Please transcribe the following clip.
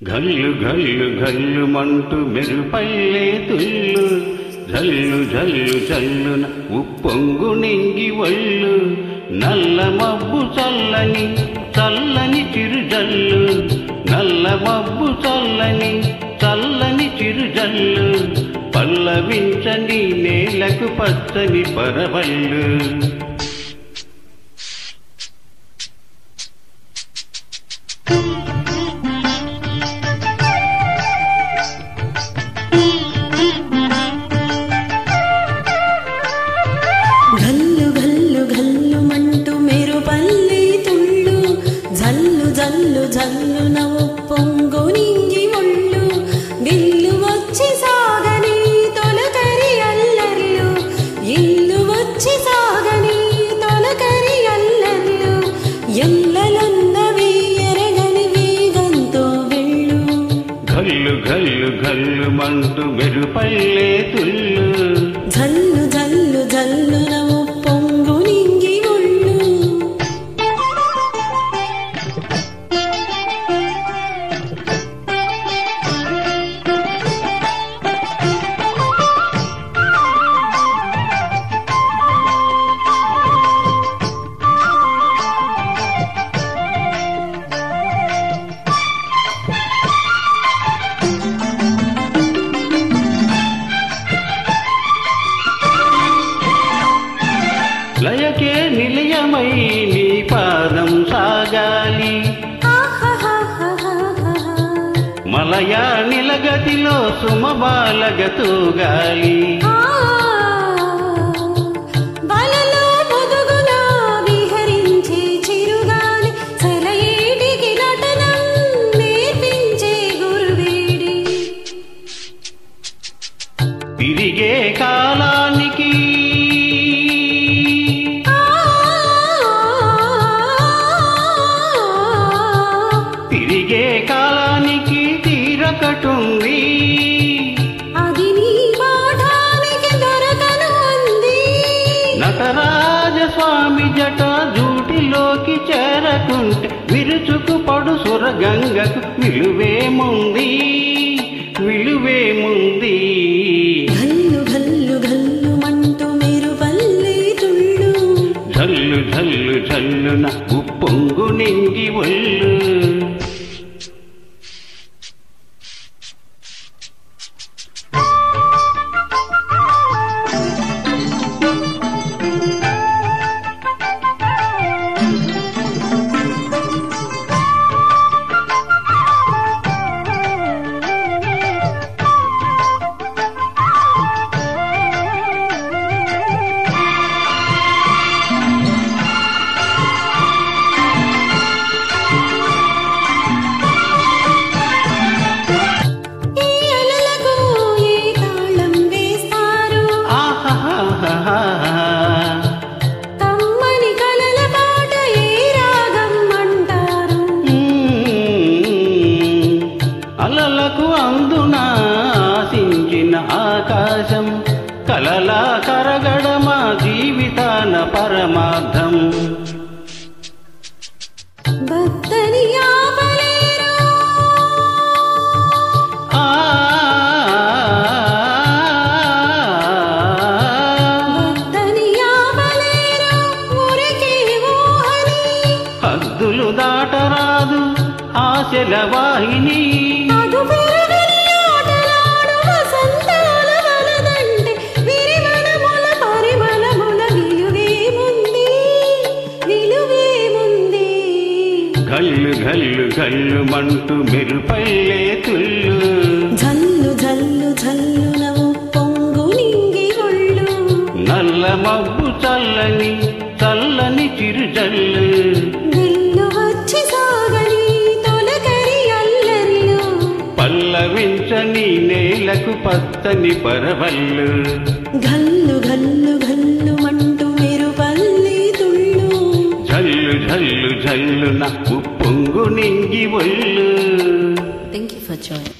గల్లు గల్లు గల్లు మంటూ మెరుపల్లే తుల్లు జల్లు జల్లు జల్లున ఉప్పొంగు నింగి ఒళ్ళు నల్ల మబ్బు చల్లని చల్లని చిరుజల్లు నల్ల మబ్బు చల్లని చల్లని చిరుజల్లు పల్లవించని నేలకు పచ్చని పరవళ్ళు జల్లు జల్లున ఉప్పొంగు నింగి ఒళ్ళు విల్లు వచ్చి సాగని తొలకరి అల్లర్లు ఇల్లు వచ్చి సాగని తొలకరి అల్లర్లు ఎల్లలున్నవి ఎరగని వేగంతో వెళ్ళు గల్లు గల్లు గల్లు మంటూ మెరుపల్లే తుల్లు జల్లు జల్లు జల్లున ఉప్పొంగు నింగి ఒళ్ళు లయకే నిలయమై నీ పాదం సాగాలి మలయా నిలగతిలో సుమబాలగతూగాలి బాలలో పొదుగునా విహరించే చిరుగాలి సెలయేటికి నటనం నేర్పించే గురువేడి తిరిగే కాలానికి కాలానికి తీరకటుంది అది నీ పాఠానికి దొరకనుంది నటరాజస్వామి జట జూటిలోకి చేరకుంటే విరుచుకు పడు సురగంగకు విలువేముంది విలువేముంది గల్లు గల్లు గల్లు మంటూ మెరుపల్లే తుళ్ళు జల్లు జల్లు జల్లున ఉప్పొంగు నింగి ఒళ్ళు తమ్మని కలల పాట ఏ రాగం అంటారు అలలకు అందున ఆశించిన ఆకాశం కలలా కరగడమా జీవితాన పరమార్థం భక్తని ఆపలేరు హద్దులు దాటరాదు ఆశల వాహిని గల్లు గల్లు గల్లు మంటూ మెరుపల్లే తుల్లు జల్లు జల్లు జల్లున ఉప్పొంగు నింగి ఒళ్ళు నల్ల మబ్బు చల్లని చల్లని చిరుజల్లు విల్లు వచ్చి సాగని తొలకరి అల్లర్లు పల్లవించని నేలకు పచ్చని పరవళ్ళు గల్లు గల్లు గల్లు మంటూ మెరుపల్లే తుళ్ళు జల్లు జల్లు జల్లున ఉప్పొంగు నింగి ఒళ్ళు. Thank you for joining.